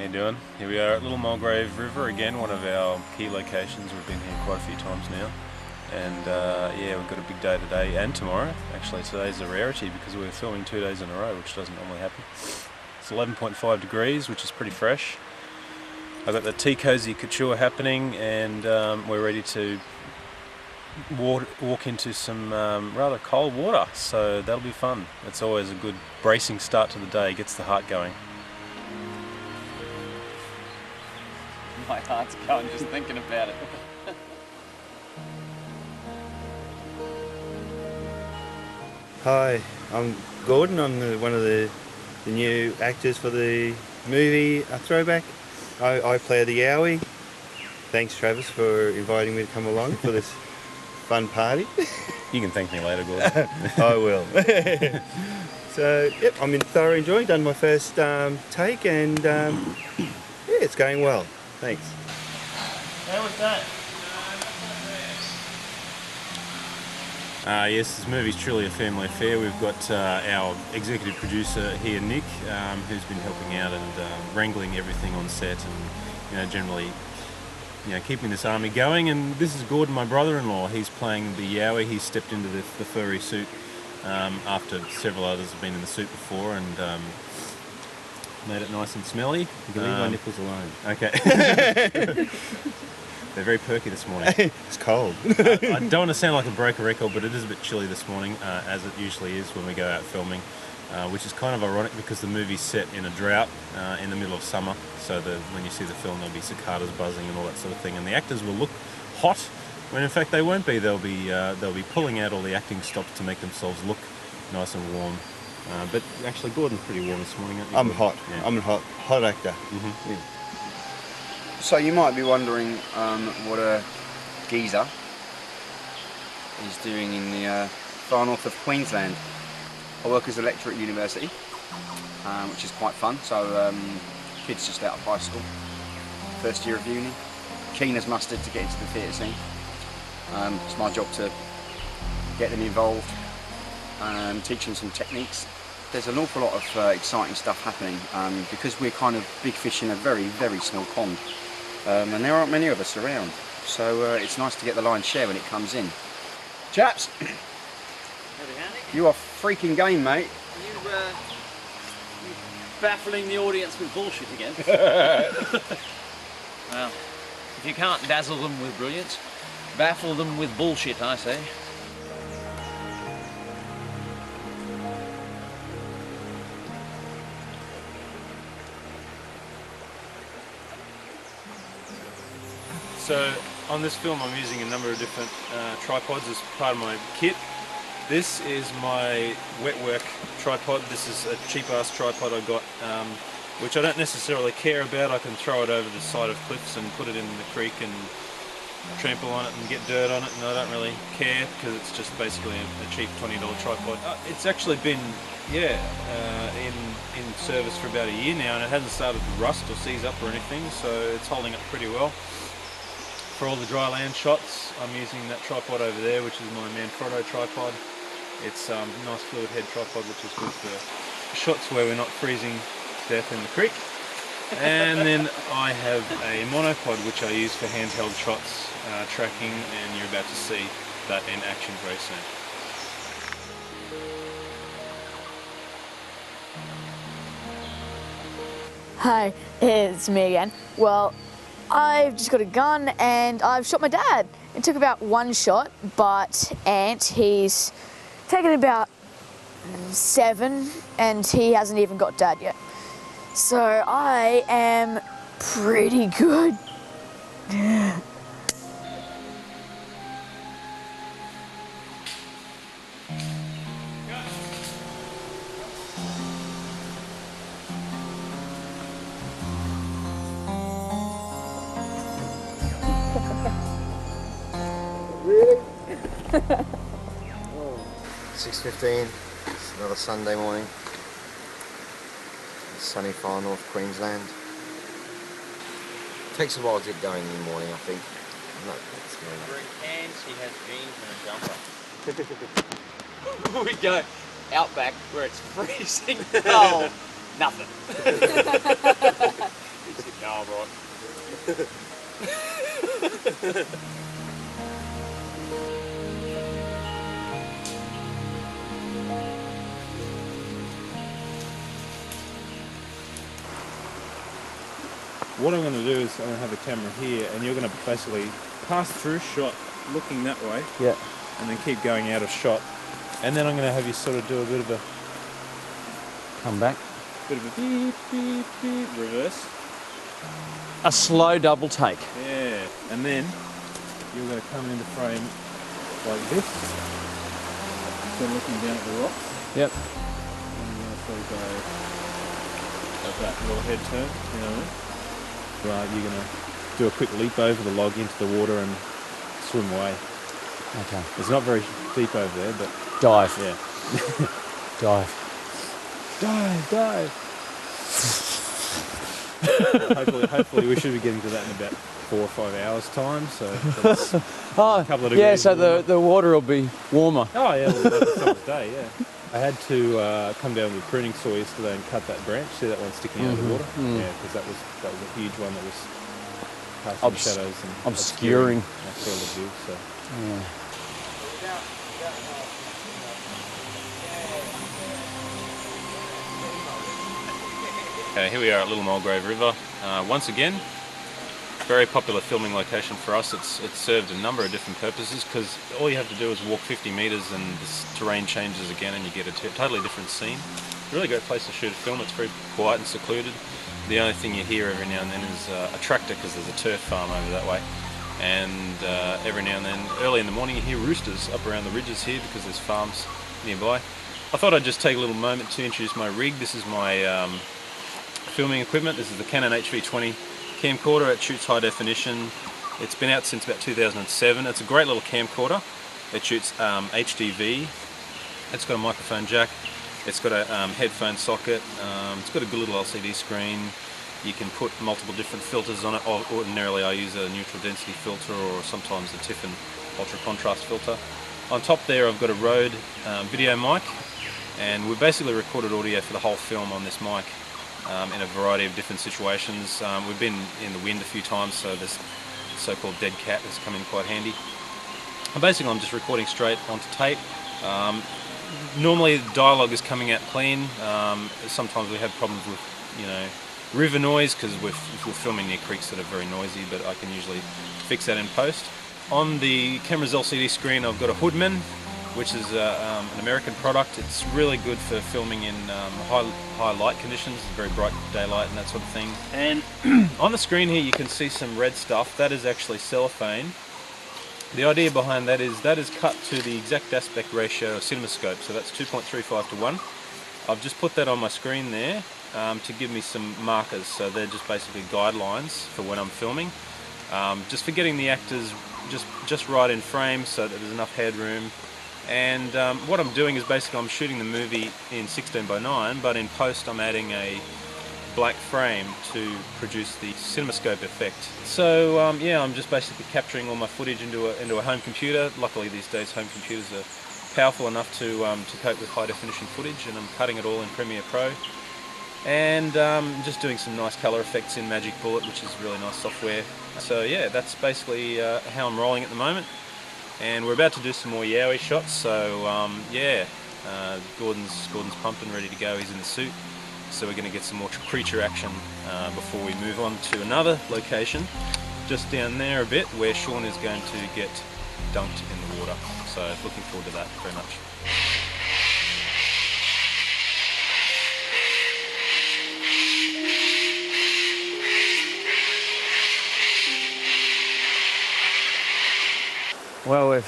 you doing? Here we are at Little Mulgrave River again, one of our key locations. We've been here quite a few times now. And yeah, we've got a big day today and tomorrow. Actually, today's a rarity because we're filming 2 days in a row, which doesn't normally happen. It's 11.5 degrees, which is pretty fresh. I've got the tea cozy couture happening, and we're ready to walk into some rather cold water, so that'll be fun. It's always a good bracing start to the day, gets the heart going. My heart's going just thinking about it. Hi, I'm Gordon. I'm one of the new actors for the movie Throwback. I play the Yowie. Thanks, Travis, for inviting me to come along for this fun party. You can thank me later, Gordon. I will. So, yep, I'm thoroughly enjoying. Done my first take, and yeah, it's going well. Thanks. How was that? Yes, this movie's truly a family affair. We've got our executive producer here, Nick, who's been helping out and wrangling everything on set, and generally, keeping this army going. And this is Gordon, my brother-in-law. He's playing the Yowie. He's stepped into the furry suit after several others have been in the suit before, and made it nice and smelly. You can leave my nipples alone. Okay. They're very perky this morning. It's cold. I don't want to sound like a broken record, but it is a bit chilly this morning, as it usually is when we go out filming, which is kind of ironic because the movie's set in a drought in the middle of summer, so when you see the film there'll be cicadas buzzing and all that sort of thing, and the actors will look hot when in fact they won't be. They'll be pulling out all the acting stops to make themselves look nice and warm. But actually, Gordon's pretty warm this morning, aren't you? I'm hot. Yeah. I'm a hot actor. Mm-hmm. Yeah. So you might be wondering what a geezer is doing in the far north of Queensland. I work as a lecturer at university, which is quite fun. So kids just out of high school, first year of uni, keen as mustard to get into the theatre scene. It's my job to get them involved, teach them some techniques. There's an awful lot of exciting stuff happening because we're kind of big fish in a very, very small pond. And there aren't many of us around, so it's nice to get the lion's share when it comes in. Chaps, you are freaking game, mate. You baffling the audience with bullshit again. Well, if you can't dazzle them with brilliance, baffle them with bullshit, I say. So on this film I'm using a number of different tripods as part of my kit. This is my wet work tripod. This is a cheap ass tripod I got, which I don't necessarily care about. I can throw it over the side of cliffs and put it in the creek and trample on it and get dirt on it, and I don't really care because it's just basically a cheap $20 tripod. It's actually been in service for about a year now, and it hasn't started to rust or seize up or anything, so it's holding up pretty well. For all the dry land shots, I'm using that tripod over there, which is my Manfrotto tripod. It's a nice fluid head tripod, which is good for shots where we're not freezing to death in the creek. And then I have a monopod, which I use for handheld shots, tracking, and you're about to see that in action very soon. Hi, it's me again. Well, I've just got a gun and I've shot my dad. It took about one shot, but he's taken about 7 and he hasn't even got dad yet. So I am pretty good. Really? 6:15. It's another Sunday morning. Sunny far north Queensland. Takes a while to get going in the morning, I think. For hands, he has jeans and a jumper. We go outback where it's freezing cold. Nothing. No, right. What I'm going to do is I'm going to have the camera here, and you're going to basically pass through shot, looking that way, Yeah. and then keep going out of shot. And then I'm going to have you sort of do a bit of a Come back. beep, beep, beep, reverse. A slow double take. Yeah, and then you're going to come into frame like this. So looking down at the rocks. Yep. And you're going to sort of go like that little head turn, you know what I mean? Right, you're going to do a quick leap over the log into the water and swim away. Okay. It's not very deep over there, but Dive. yeah. Dive. Dive. hopefully we should be getting to that in about 4 or 5 hours time, so that's a couple of degrees. Yeah, so warmer. the water will be warmer. Oh yeah, well, that's a summer's day, yeah. I had to come down with a pruning saw yesterday and cut that branch. See that one sticking out of the water? Yeah, because that was a huge one that was casting shadows and obscuring my field of view. So. Yeah. Okay, here we are at Little Mulgrave River. Once again, very popular filming location for us. It's served a number of different purposes because all you have to do is walk 50 metres and the terrain changes again and you get a totally different scene. Really great place to shoot a film. It's very quiet and secluded. The only thing you hear every now and then is a tractor because there's a turf farm over that way. And every now and then, early in the morning, you hear roosters up around the ridges here because there's farms nearby. I thought I'd just take a little moment to introduce my rig. This is my filming equipment. This is the Canon HV20 camcorder. It shoots high definition. It's been out since about 2007. It's a great little camcorder. It shoots HDV. It's got a microphone jack. It's got a headphone socket. It's got a good little LCD screen. You can put multiple different filters on it. Ordinarily I use a neutral density filter or sometimes a Tiffin ultra contrast filter. On top there I've got a Rode video mic, and we basically recorded audio for the whole film on this mic. In a variety of different situations. We've been in the wind a few times, so this so-called dead cat has come in quite handy. And basically I'm just recording straight onto tape. Normally the dialogue is coming out clean. Sometimes we have problems with, you know, river noise because we're filming near creeks that are very noisy, but I can usually fix that in post. On the camera's LCD screen I've got a Hoodman, which is an American product. It's really good for filming in high light conditions, very bright daylight and that sort of thing. And on the screen here you can see some red stuff. That is actually cellophane. The idea behind that is cut to the exact aspect ratio of CinemaScope, so that's 2.35 to 1. I've just put that on my screen there to give me some markers, so they're just basically guidelines for when I'm filming. Just for getting the actors just right in frame so that there's enough headroom. And what I'm doing is basically I'm shooting the movie in 16:9, but in post I'm adding a black frame to produce the CinemaScope effect. So yeah, I'm just basically capturing all my footage into a home computer. Luckily these days home computers are powerful enough to cope with high definition footage, and I'm cutting it all in Premiere Pro. And just doing some nice color effects in Magic Bullet, which is really nice software. So yeah, that's basically how I'm rolling at the moment. And we're about to do some more Yowie shots, so yeah, Gordon's pumped and ready to go. He's in the suit, so we're going to get some more creature action before we move on to another location just down there a bit where Sean is going to get dunked in the water. So looking forward to that very much. Well, we've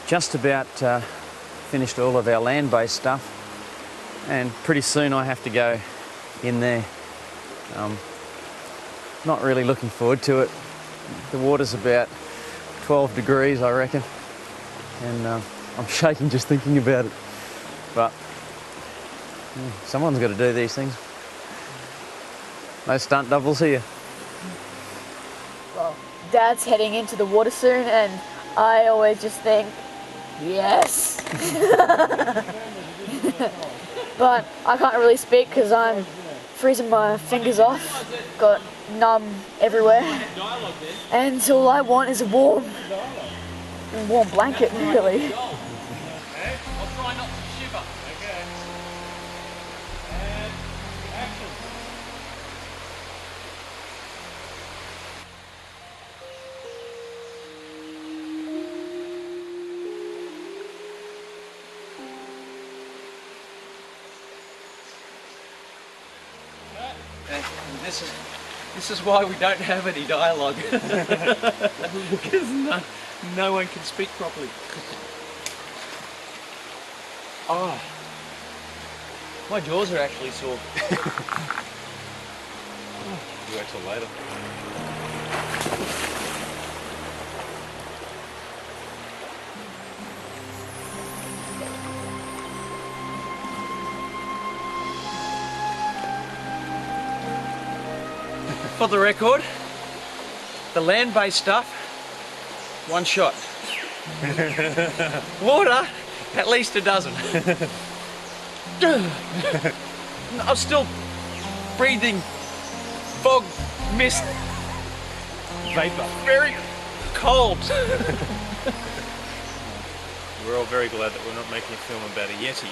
just about finished all of our land-based stuff, and pretty soon I have to go in there. Not really looking forward to it. The water's about 12 degrees, I reckon, and I'm shaking just thinking about it. But yeah, someone's got to do these things. No stunt doubles here. Well, Dad's heading into the water soon, and I always just think, yes. But I can't really speak because I'm freezing my fingers off, got numb everywhere, and all I want is a warm blanket, really. I'll try not to shiver. Okay. And action. And this is why we don't have any dialogue. Because no one can speak properly. Oh, my jaws are actually sore. You wait till later. For the record, the land-based stuff, one shot. Water, at least a dozen. I'm still breathing fog, mist, Vapor. very cold. We're all very glad that we're not making a film about a Yeti.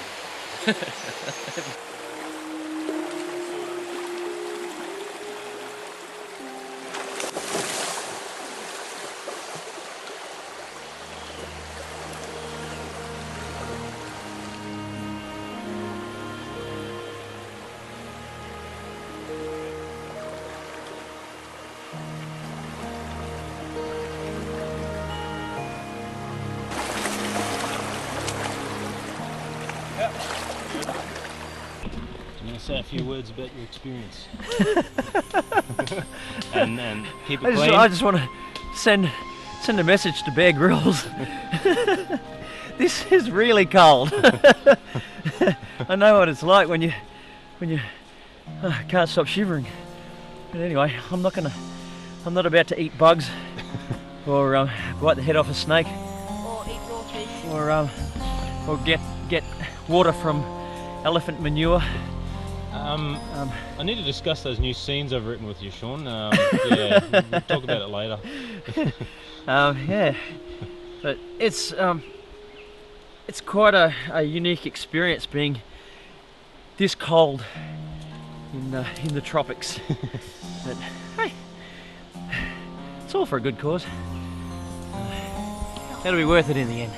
I'm going to say a few words about your experience. and keep it clean. I just want to send a message to Bear Grylls. This is really cold. I know what it's like when you can't stop shivering. But anyway, I'm not about to eat bugs or bite the head off a snake Or eat raw fish. or get water from elephant manure. I need to discuss those new scenes I've written with you, Sean. Yeah, we'll talk about it later. Yeah, but it's quite a unique experience being this cold in the tropics. But hey, it's all for a good cause. That'll be worth it in the end.